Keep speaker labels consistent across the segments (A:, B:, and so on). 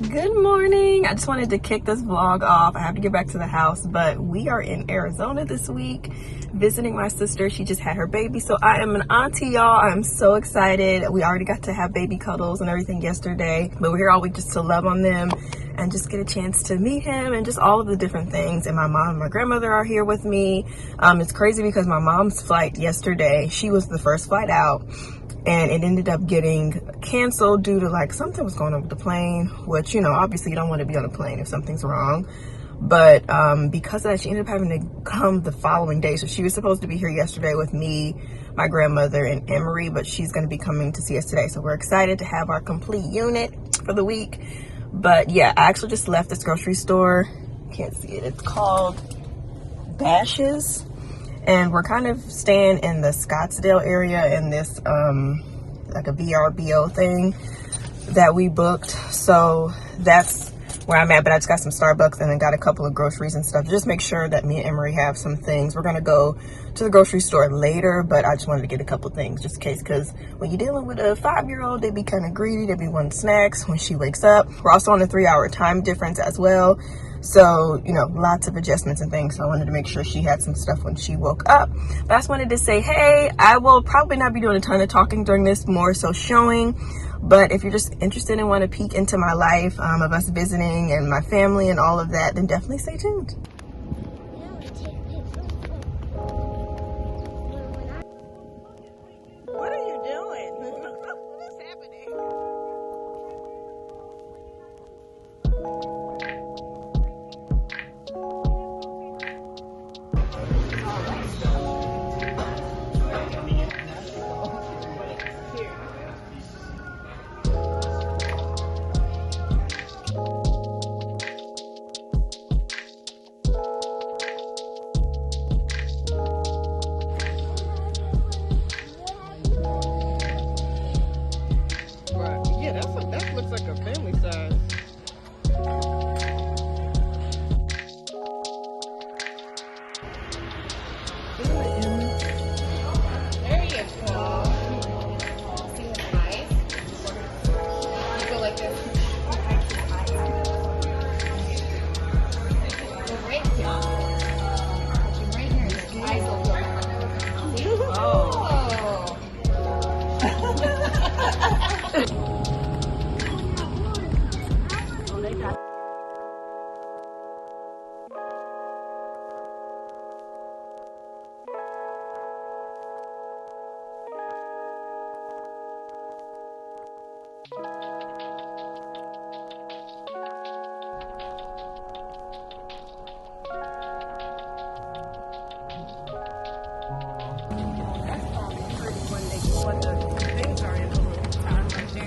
A: Good morning. I just wanted to kick this vlog off. I have to get back to the house, but we are in Arizona this week visiting my sister. She just had her baby, so I am an auntie, y'all. I'm so excited. We already got to have baby cuddles and everything yesterday, but we're here all week just to love on them and just get a chance to meet him and just all of the different things. And my mom and my grandmother are here with me. It's crazy because my mom's flight yesterday, she was the first flight out, and it ended up getting canceled due to like something was going on with the plane, which, you know, obviously you don't want to be on a plane if something's wrong. But because of that, she ended up having to come the following day. So she was supposed to be here yesterday with me, my grandmother, and Emery, but she's going to be coming to see us today. So we're excited to have our complete unit for the week. But yeah, I actually just left this grocery store. Can't see it. It's called Bash's. And we're kind of staying in the Scottsdale area in this like a VRBO thing that we booked. So that's where I'm at, but I just got some Starbucks and then got a couple of groceries and stuff. Just make sure that me and Emery have some things. We're gonna go to the grocery store later, but I just wanted to get a couple things just in case, because when you're dealing with a 5-year-old, they be kind of greedy. They be wanting snacks when she wakes up. We're also on a 3-hour time difference as well. So, you know, lots of adjustments and things. So I wanted to make sure she had some stuff when she woke up. But I just wanted to say, hey, I will probably not be doing a ton of talking during this, more so showing. But if you're just interested and want to peek into my life of us visiting and my family and all of that, then definitely stay tuned. What are you doing? What is happening? That looks like a family size.
B: There you go. See his eyes? You go like this. Go right here. Right here. His eyes will go like this. Oh.
A: What the things are in the little time right there.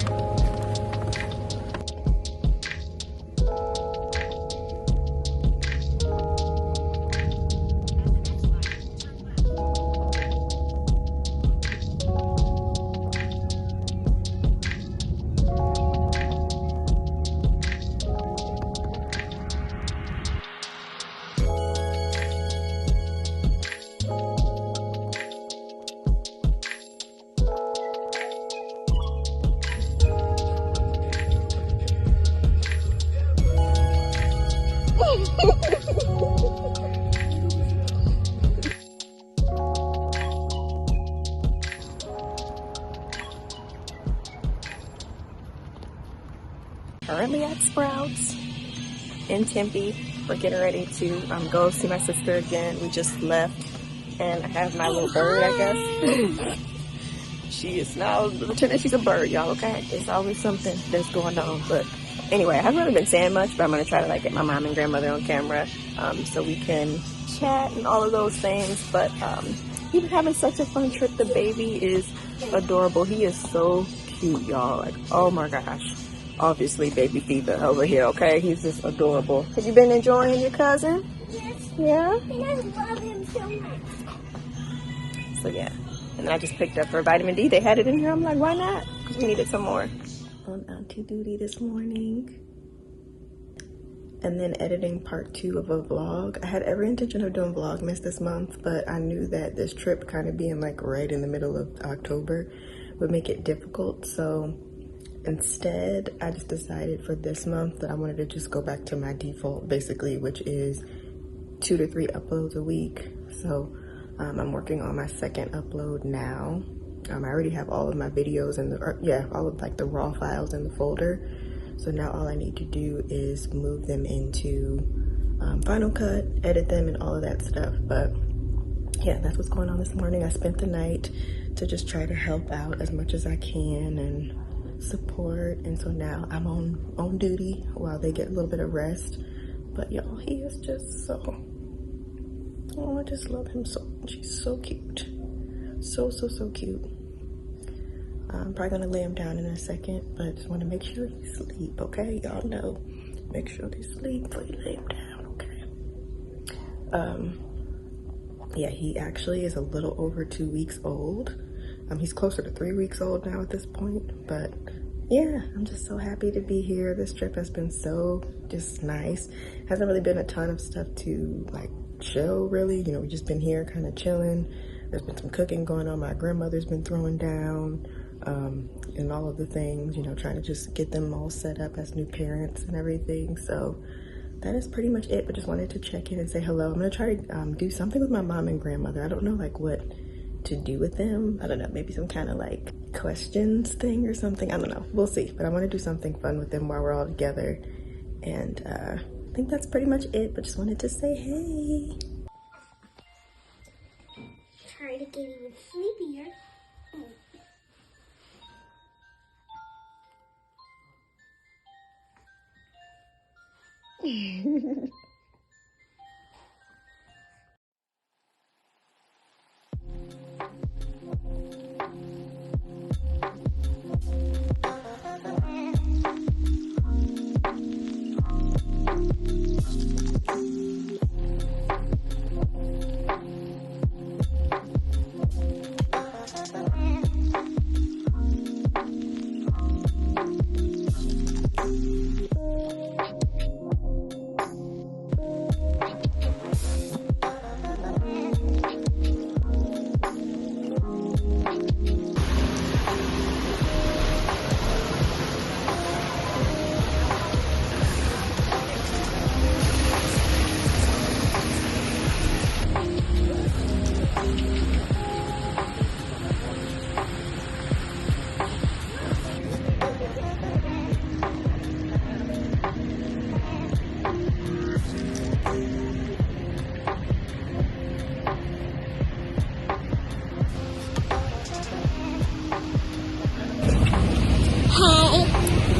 A: Currently at Sprouts in Tempe. We're getting ready to go see my sister again. We just left, and I have my little bird, I guess. She is now pretending she's a bird, y'all, okay? It's always something that's going on. But anyway, I haven't really been saying much, but I'm going to try to like get my mom and grandmother on camera so we can chat and all of those things. But he's been having such a fun trip. The baby is adorable. He is so cute, y'all. Like, oh my gosh. Obviously baby fever over here, okay? He's just adorable. Have you been enjoying your cousin?
C: Yes.
A: Yeah?
C: And I love him so much.
A: So yeah. And then I just picked up her vitamin D. They had it in here. I'm like, why not? Because we needed some more. On auntie duty this morning. And then editing part 2 of a vlog. I had every intention of doing Vlogmas this month, but I knew that this trip kind of being like right in the middle of October would make it difficult. So instead, I just decided for this month that I wanted to just go back to my default, basically, which is 2 to 3 uploads a week. So I'm working on my second upload now. I already have all of my videos in all of like the raw files in the folder. So now all I need to do is move them into Final Cut, edit them, and all of that stuff. But yeah, that's what's going on this morning. I spent the night to just try to help out as much as I can and support. And so now I'm on duty while they get a little bit of rest. But y'all, he is just so, oh, I just love him so much. He's so cute. So cute. I'm probably gonna lay him down in a second, but I just wanna make sure he sleep, okay? Y'all know, make sure they sleep before you lay him down, okay? Yeah, he actually is a little over 2 weeks old. He's closer to 3 weeks old now at this point, but yeah, I'm just so happy to be here. This trip has been so just nice. Hasn't really been a ton of stuff to like chill really. You know, we've just been here kind of chilling. There's been some cooking going on. My grandmother's been throwing down and all of the things, you know, trying to just get them all set up as new parents and everything. So that is pretty much it, but just wanted to check in and say hello. I'm gonna try to do something with my mom and grandmother. I don't know like what to do with them. I don't know, maybe some kind of like questions thing or something. I don't know, we'll see. But I want to do something fun with them while we're all together. And I think that's pretty much it, but just wanted to say hey.
C: Try to get even sleepier.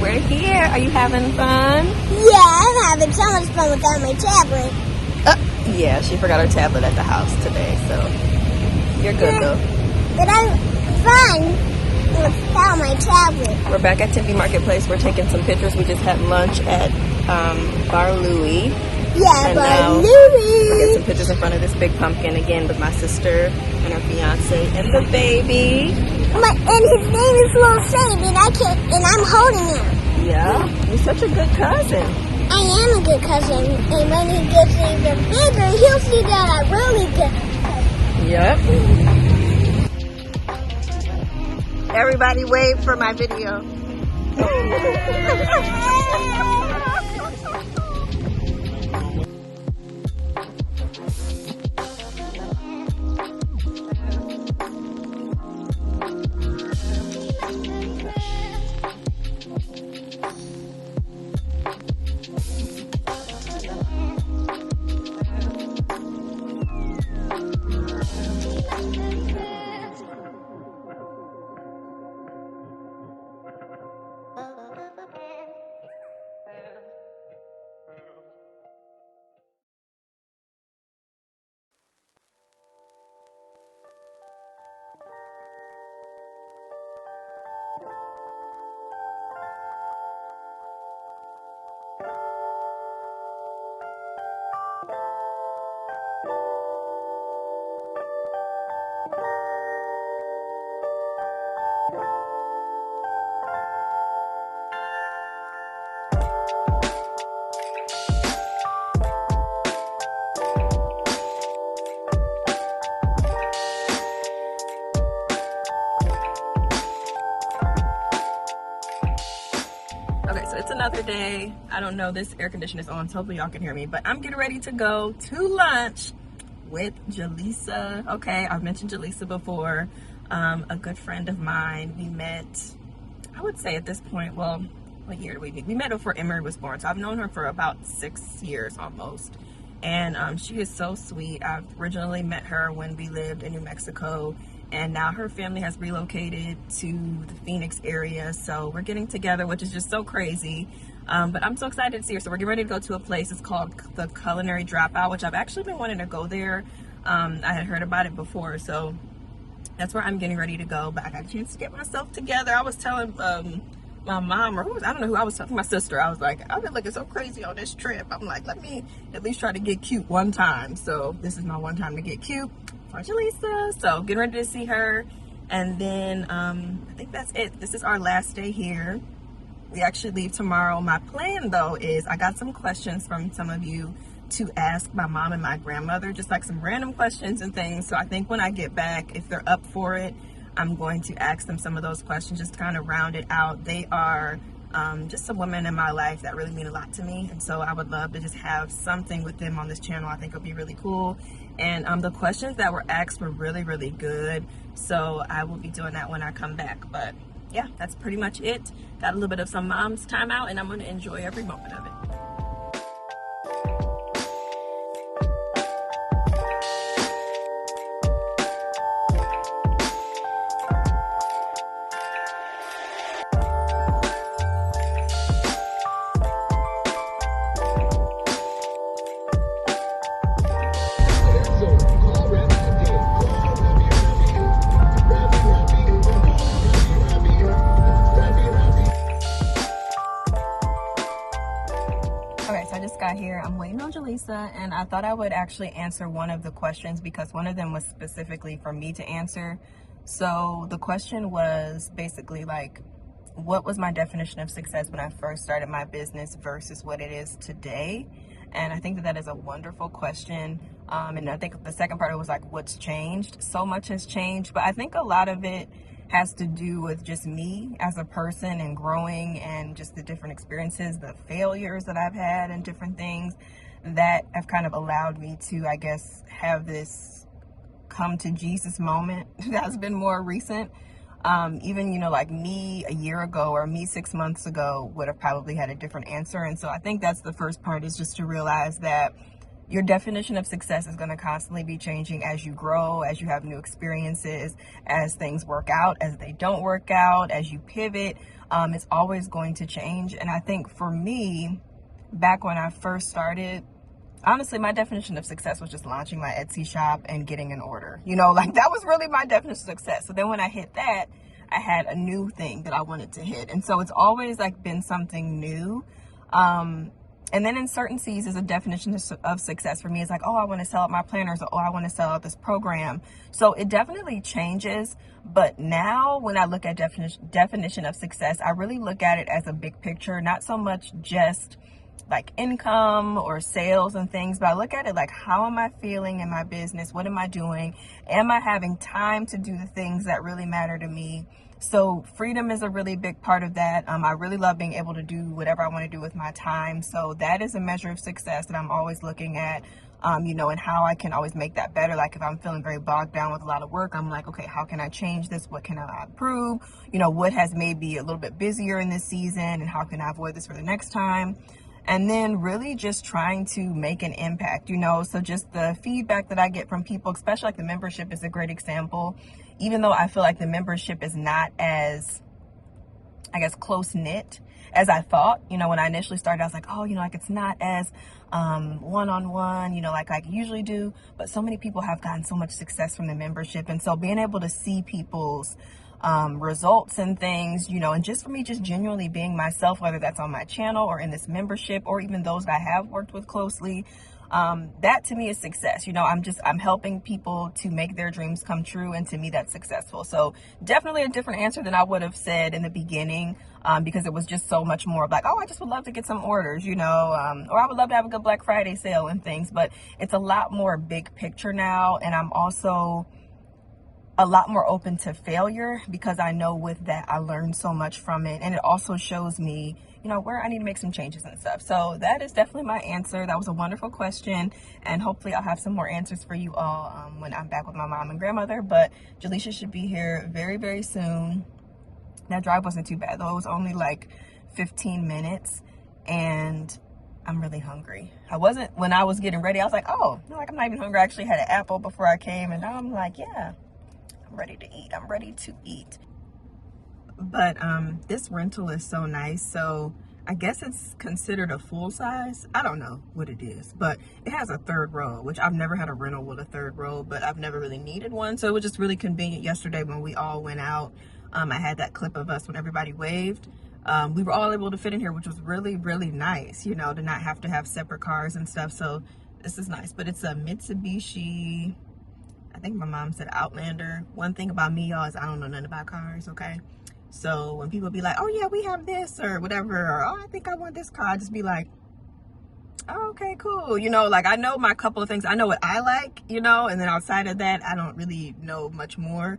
A: We're here. Are you having fun?
C: Yeah, I'm having so much fun without my tablet.
A: Yeah, she forgot her tablet at the house today, so you're good though.
C: But I'm fun without my tablet.
A: We're back at Tempe Marketplace. We're taking some pictures. We just had lunch at Bar Louie.
C: Yeah,
A: And
C: but
A: now
C: Louie.
A: we'll get some pictures in front of this big pumpkin again with my sister and her fiance and the baby.
C: And his name is Little Saint, and I'm holding him.
A: Yeah, you're such a good cousin.
C: I am a good cousin, and when he gets even bigger, he'll see that I'm really good.
A: Yep. Everybody wave for my video. another day. I don't know, this air conditioner is on, so hopefully y'all can hear me, but I'm getting ready to go to lunch with Jaleesa. Okay, I've mentioned Jaleesa before. A good friend of mine. We met, I would say at this point, well, what year did we meet? We met before Emery was born, so I've known her for about 6 years almost. And she is so sweet. I've originally met her when we lived in New Mexico, and now her family has relocated to the Phoenix area, so we're getting together, which is just so crazy. But I'm so excited to see her. So we're getting ready to go to a place. It's called the Culinary Dropout, which I've actually been wanting to go there. I had heard about it before, so that's where I'm getting ready to go. But I got a chance to get myself together. I was telling my mom, or I don't know who I was talking to, my sister. I was like, I've been looking so crazy on this trip. I'm like, let me at least try to get cute one time. So this is my one time to get cute for Jaleesa. So getting ready to see her. And then I think that's it. This is our last day here. We actually leave tomorrow. My plan though is I got some questions from some of you to ask my mom and my grandmother, just like some random questions and things. So I think when I get back, if they're up for it, I'm going to ask them some of those questions just to kind of round it out. They are just some women in my life that really mean a lot to me. And so I would love to just have something with them on this channel. I think it'll be really cool. And the questions that were asked were really, really good. So I will be doing that when I come back. But yeah, that's pretty much it. Got a little bit of some mom's time out, and I'm going to enjoy every moment of it. Okay, so I just got here. I'm waiting on Jaleesa, and I thought I would actually answer one of the questions because one of them was specifically for me to answer. So the question was basically like, what was my definition of success when I first started my business versus what it is today? And I think that that is a wonderful question. And I think the second part was like, what's changed? So much has changed, but I think a lot of it has to do with just me as a person and growing and just the different experiences, the failures that I've had and different things that have kind of allowed me to, I guess, have this come to Jesus moment that's been more recent. Even, you know, like me a year ago or me 6 months ago would have probably had a different answer. And so I think that's the first part, is just to realize that your definition of success is going to constantly be changing as you grow, as you have new experiences, as things work out, as they don't work out, as you pivot. It's always going to change. And I think for me, back when I first started, honestly, my definition of success was just launching my Etsy shop and getting an order. You know, like that was really my definition of success. So then when I hit that, I had a new thing that I wanted to hit. And so it's always like been something new. And then in certain seasons, a definition of success for me is like, oh, I want to sell out my planners, or oh, I want to sell out this program. So it definitely changes. But now when I look at definition of success, I really look at it as a big picture, not so much just like income or sales and things, but I look at it like, how am I feeling in my business? What am I doing? Am I having time to do the things that really matter to me? So freedom is a really big part of that. I really love being able to do whatever I want to do with my time. So that is a measure of success that I'm always looking at, you know, and how I can always make that better. Like if I'm feeling very bogged down with a lot of work, I'm like, okay, how can I change this? What can I improve? You know, what has made me a little bit busier in this season, and how can I avoid this for the next time? And then really just trying to make an impact, you know, so just the feedback that I get from people, especially like the membership is a great example. Even though I feel like the membership is not as, I guess, close knit as I thought, you know, when I initially started, I was like, oh, you know, like it's not as one-on-one, you know, like I usually do. But so many people have gotten so much success from the membership. And so being able to see people's results and things, you know, and just for me, just genuinely being myself, whether that's on my channel or in this membership or even those that I have worked with closely, that to me is success. You know, I'm helping people to make their dreams come true, and to me that's successful. So definitely a different answer than I would have said in the beginning, because it was just so much more like, oh, I just would love to get some orders, you know, or I would love to have a good Black Friday sale and things. But it's a lot more big picture now, and I'm also a lot more open to failure, because I know with that I learned so much from it. And it also shows me, you know, where I need to make some changes and stuff. So that is definitely my answer. That was a wonderful question, and hopefully I'll have some more answers for you all when I'm back with my mom and grandmother. But Jaleisha should be here very, very soon. That drive wasn't too bad though. It was only like 15 minutes, and I'm really hungry. I wasn't, when I was getting ready, I was like, oh, no, like I'm not even hungry. I actually had an apple before I came, and now I'm like, yeah, I'm ready to eat. I'm ready to eat. But this rental is so nice. So I guess it's considered a full size. I don't know what it is, but it has a third row, which I've never had a rental with a third row, but I've never really needed one. So it was just really convenient yesterday when we all went out. I had that clip of us when everybody waved. We were all able to fit in here, which was really, really nice, you know, to not have to have separate cars and stuff. So this is nice, but it's a Mitsubishi, I think my mom said Outlander. One thing about me, y'all, is I don't know nothing about cars, okay? So when people be like, oh yeah, we have this or whatever, or oh, I think I want this car, I just be like, oh, okay, cool. You know, like I know my couple of things. I know what I like, you know, and then outside of that, I don't really know much more.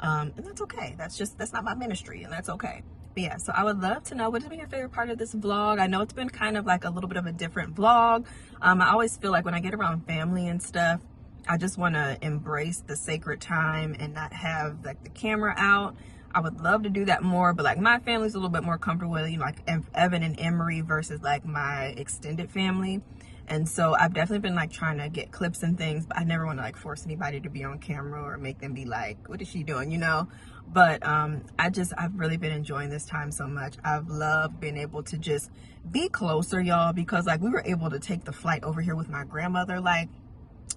A: And that's okay. That's not my ministry, and that's okay. But yeah, so I would love to know, what has been your favorite part of this vlog? I know it's been kind of like a little bit of a different vlog. I always feel like when I get around family and stuff, I just want to embrace the sacred time and not have like the camera out. I would love to do that more, but like my family's a little bit more comfortable with, you know, like Evan and Emery versus like my extended family. And so I've definitely been like trying to get clips and things, but I never want to like force anybody to be on camera or make them be like, what is she doing, you know? But I've really been enjoying this time so much. I've loved being able to just be closer, y'all, because like we were able to take the flight over here with my grandmother. Like,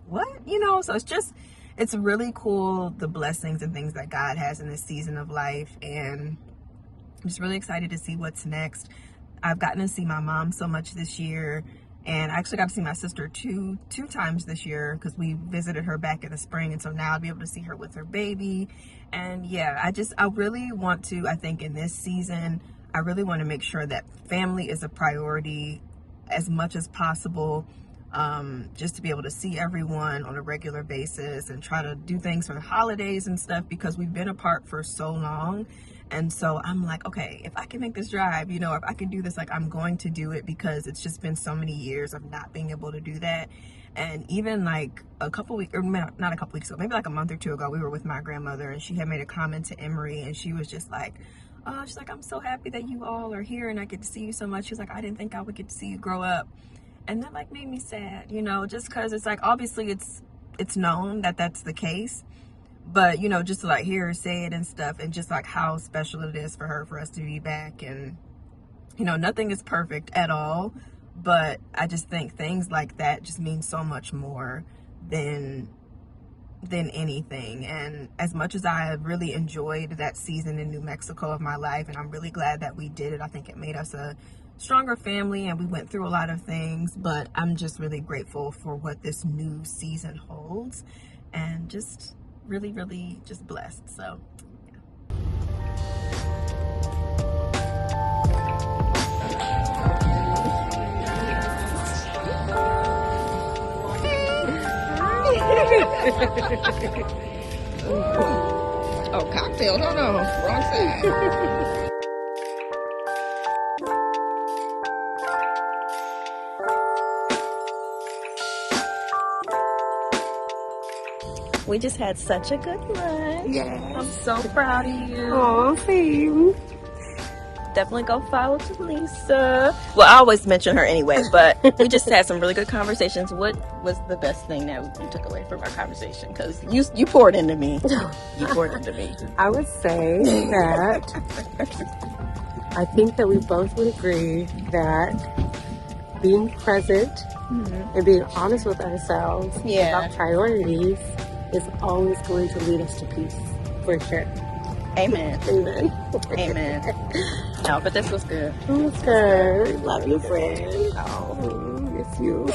A: what, you know? So it's really cool, the blessings and things that God has in this season of life, and I'm just really excited to see what's next. I've gotten to see my mom so much this year, and I actually got to see my sister two times this year because we visited her back in the spring, and so now I'll be able to see her with her baby. And yeah, I really want to, I think in this season, I really want to make sure that family is a priority as much as possible. Just to be able to see everyone on a regular basis and try to do things for the holidays and stuff, because we've been apart for so long. And so I'm like, okay, if I can make this drive, you know, if I can do this, like I'm going to do it, because it's just been so many years of not being able to do that. And even like a couple weeks, or not a couple weeks ago, maybe like a month or two ago, we were with my grandmother, and she had made a comment to Emery, and she was just like, oh, she's like, I'm so happy that you all are here and I get to see you so much. She's like, I didn't think I would get to see you grow up. And that like made me sad, you know, just because it's like, obviously it's known that that's the case, but you know, just to like hear her say it and stuff, and just like how special it is for her, for us to be back. And you know, nothing is perfect at all, but I just think things like that just mean so much more than anything. And as much as I have really enjoyed that season in New Mexico of my life, and I'm really glad that we did it, I think it made us a stronger family, and we went through a lot of things, but I'm just really grateful for what this new season holds, and just really, really just blessed. So oh, cocktail, no, wrong side. We just had such a good lunch.
C: Yes.
A: I'm so proud of you.
C: Oh, same.
A: Definitely go follow Lisa. Well, I always mention her anyway, but we just had some really good conversations. What was the best thing that you took away from our conversation? Because you poured into me. You poured into me.
D: I would say that I think that we both would agree that being present and being honest with ourselves about priorities is always going to lead us to peace, for sure.
A: Amen.
D: Amen.
A: Amen. No, but this was good.
D: It was good. Love you, friend. Oh, miss you.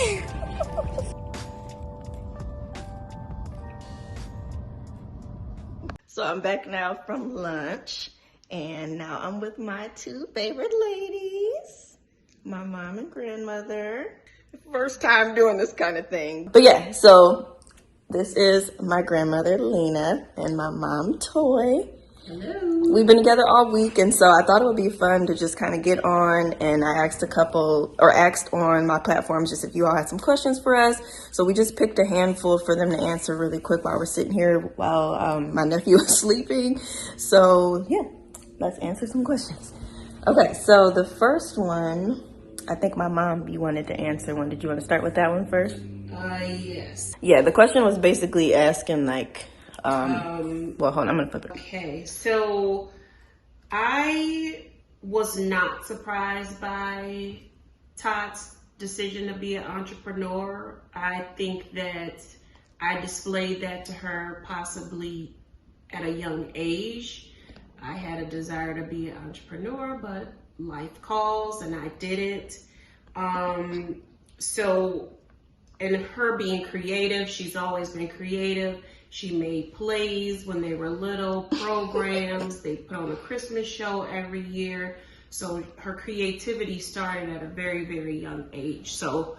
A: So I'm back now from lunch, and now I'm with my two favorite ladies, my mom and grandmother. First time doing this kind of thing. But yeah, so this is my grandmother, Lena, and my mom, Toy.
D: Hello.
A: we've been together all week, and so I thought it would be fun to just kind of get on, and I asked asked on my platforms just if you all had some questions for us. So we just picked a handful for them to answer really quick while we're sitting here while my nephew is sleeping. So yeah, let's answer some questions. Okay, so the first one, I think my mom, you wanted to answer one. Did you want to start with that one first?
B: Yes.
A: Yeah, the question was basically asking like, well, hold on, I'm gonna flip it.
B: Okay, so I was not surprised by Todd's decision to be an entrepreneur. I think that I displayed that to her possibly at a young age. I had a desire to be an entrepreneur, but life calls and I did it. So, and her being creative, she's always been creative. She made plays when they were little, programs. They put on a Christmas show every year. So her creativity started at a very, very young age. So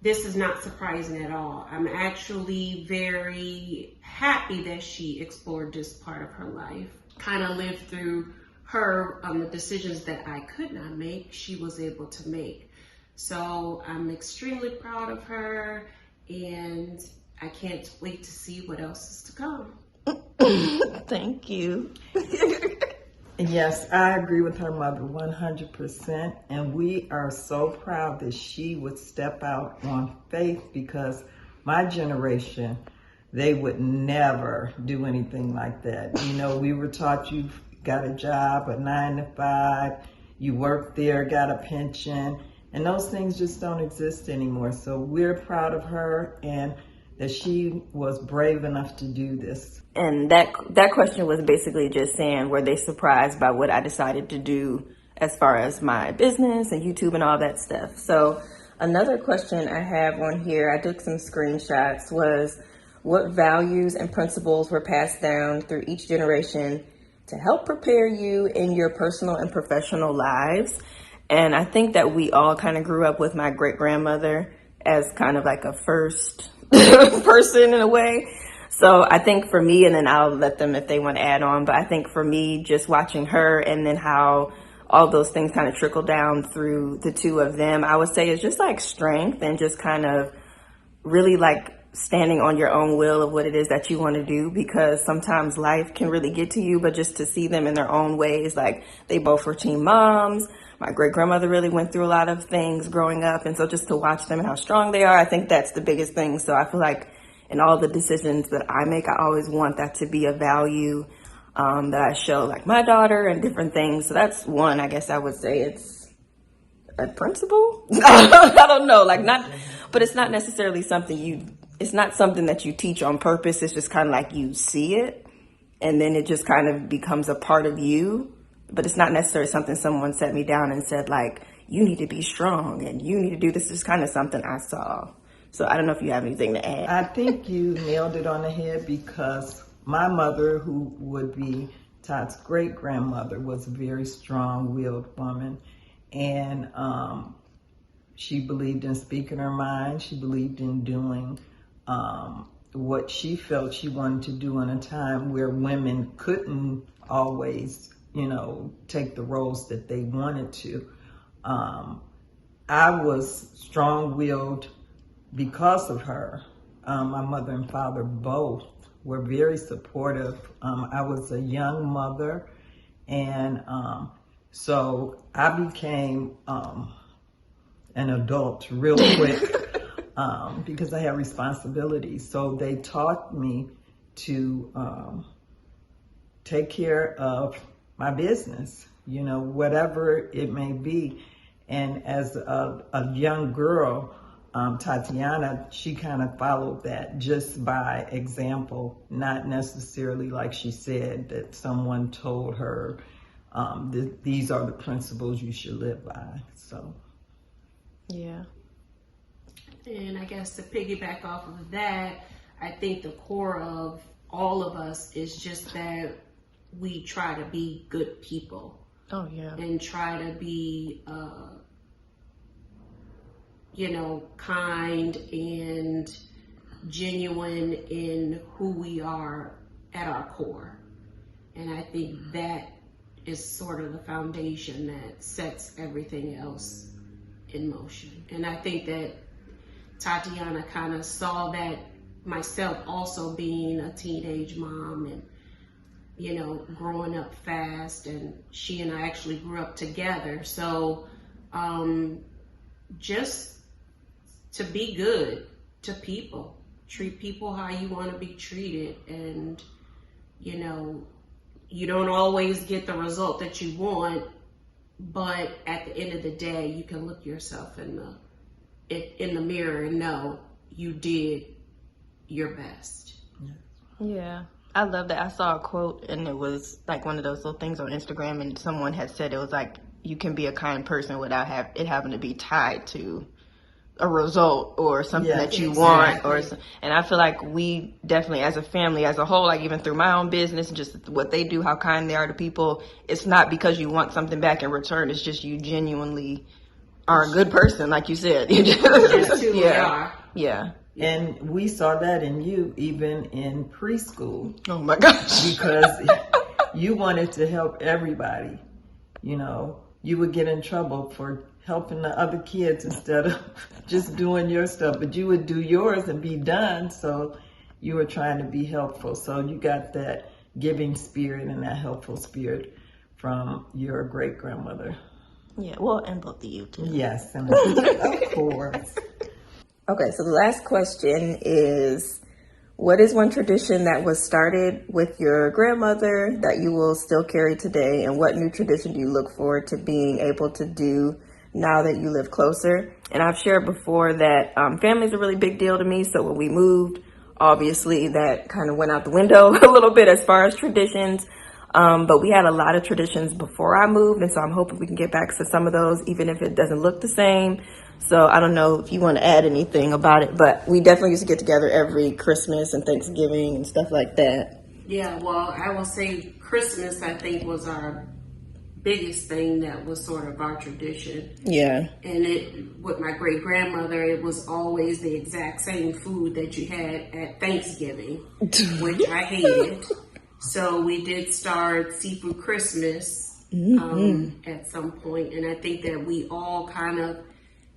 B: this is not surprising at all. I'm actually very happy that she explored this part of her life. Kind of lived through her, the decisions that I could not make, she was able to make. So I'm extremely proud of her, and I can't wait to see what else is to come.
A: Thank you.
E: Yes, I agree with her mother 100%. And we are so proud that she would step out on faith, because my generation, they would never do anything like that. You know, we were taught you got a job, a 9 to 5, you work there, got a pension, and those things just don't exist anymore. So we're proud of her and that she was brave enough to do this.
A: And that question was basically just saying, were they surprised by what I decided to do as far as my business and YouTube and all that stuff? So another question I have on here, I took some screenshots, was what values and principles were passed down through each generation to help prepare you in your personal and professional lives? And I think that we all kind of grew up with my great-grandmother as kind of like a first person in a way. So I think for me, and then I'll let them if they want to add on, but I think for me, just watching her and then how all those things kind of trickle down through the two of them, I would say it's just like strength and just kind of really like standing on your own will of what it is that you want to do, because sometimes life can really get to you, but just to see them in their own ways, like they both were teen moms. My great-grandmother really went through a lot of things growing up, and so just to watch them and how strong they are, I think that's the biggest thing. So I feel like in all the decisions that I make, I always want that to be a value that I show like my daughter and different things. So that's one, I guess I would say it's a principle. I don't know, like not, but it's not necessarily something it's not something that you teach on purpose. It's just kind of like you see it and then it just kind of becomes a part of you. But it's not necessarily something someone set me down and said like, you need to be strong and you need to do this. It's kind of something I saw. So I don't know if you have anything to add.
E: I think you nailed it on the head, because my mother, who would be Todd's great-grandmother, was a very strong-willed woman. And she believed in speaking her mind. She believed in doing what she felt she wanted to do in a time where women couldn't always, you know, take the roles that they wanted to. I was strong-willed because of her. My mother and father both were very supportive. I was a young mother, and so I became an adult real quick because I had responsibilities. So they taught me to take care of my business, you know, whatever it may be. And as a young girl, Tatiana, she kind of followed that just by example, not necessarily like she said that someone told her these are the principles you should live by. So,
A: yeah.
B: And I guess to piggyback off of that, I think the core of all of us is just that we try to be good people.
A: Oh, yeah.
B: And try to be, you know, kind and genuine in who we are at our core. And I think that is sort of the foundation that sets everything else in motion. And I think that Tatiana kind of saw that, myself also being a teenage mom and, you know, growing up fast, and she and I actually grew up together. So just to be good to people, treat people how you want to be treated. And, you know, you don't always get the result that you want, but at the end of the day, you can look yourself in the mirror and know you did your best.
A: Yeah. I love that. I saw a quote, and it was like one of those little things on Instagram, and someone had said it was like, you can be a kind person without it having to be tied to a result or something that you want. And I feel like we definitely, as a family, as a whole, like even through my own business and just what they do, how kind they are to people, it's not because you want something back in return. It's just you genuinely are a good person, like you said. Yeah.
E: And we saw that in you even in preschool.
A: Oh my gosh.
E: Because you wanted to help everybody. You know, you would get in trouble for helping the other kids instead of just doing your stuff, but you would do yours and be done. So you were trying to be helpful. So you got that giving spirit and that helpful spirit from your great grandmother.
A: Yeah, well, and both of you too.
E: Yes, and of course.
A: Okay, so the last question is, what is one tradition that was started with your grandmother that you will still carry today, and what new tradition do you look forward to being able to do now that you live closer? And I've shared before that family is a really big deal to me, so when we moved, obviously that kind of went out the window a little bit as far as traditions, but we had a lot of traditions before I moved, and so I'm hoping we can get back to some of those, even if it doesn't look the same. So I don't know if you want to add anything about it, but we definitely used to get together every Christmas and Thanksgiving and stuff like that.
B: Yeah, well, I will say Christmas, I think, was our biggest thing that was sort of our tradition.
A: Yeah.
B: And with my great grandmother, it was always the exact same food that you had at Thanksgiving, which I hated. So we did start Seafood Christmas at some point, and I think that we all kind of,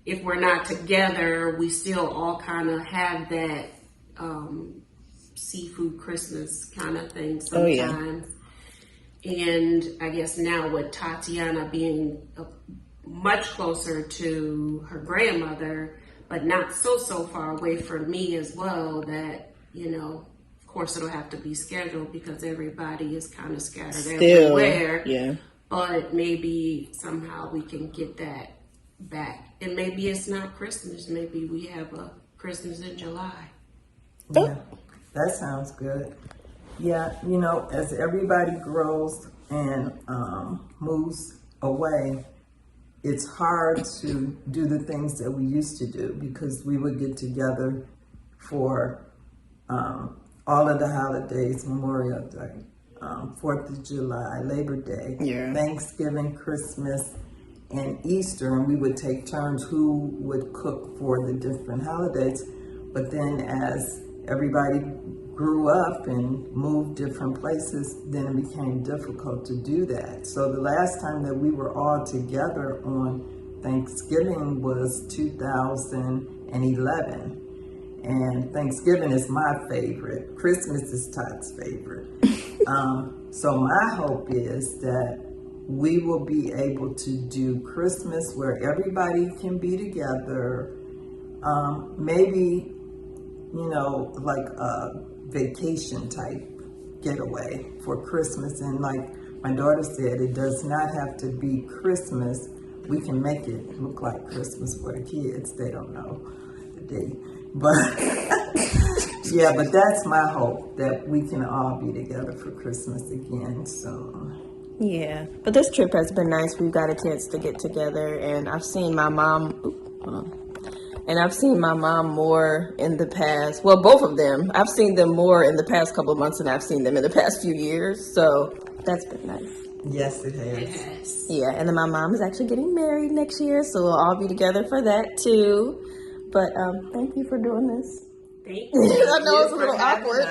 B: if we're not together, we still all kind of have that seafood Christmas kind of thing sometimes. Oh, yeah. And I guess now with Tatiana being much closer to her grandmother, but not so far away from me as well, that, you know, of course it'll have to be scheduled because everybody is kind of scattered everywhere.
A: Yeah.
B: But maybe somehow we can get that back. And maybe it's not Christmas. Maybe we have a Christmas in July.
E: Yeah, that sounds good. Yeah, you know, as everybody grows and moves away, it's hard to do the things that we used to do because we would get together for all of the holidays, Memorial Day, 4th of July, Labor Day, Thanksgiving, Christmas, and Easter, and we would take turns who would cook for the different holidays. But then as everybody grew up and moved different places, then it became difficult to do that. So the last time that we were all together on Thanksgiving was 2011. And Thanksgiving is my favorite. Christmas is Todd's favorite. So my hope is that we will be able to do Christmas where everybody can be together. Maybe, you know, like a vacation type getaway for Christmas. And like my daughter said, it does not have to be Christmas. We can make it look like Christmas for the kids. They don't know the date. But yeah, but that's my hope, that we can all be together for Christmas again soon.
A: Yeah, but this trip has been nice. We've got a chance to get together, and I've seen my mom, more in the past. Well, both of them. I've seen them more in the past couple of months than I've seen them in the past few years. So that's been nice.
E: Yes, it has.
A: Yeah, and then my mom is actually getting married next year, so we'll all be together for that too. But thank you for doing this.
B: Thank you.
A: I know it's a little awkward.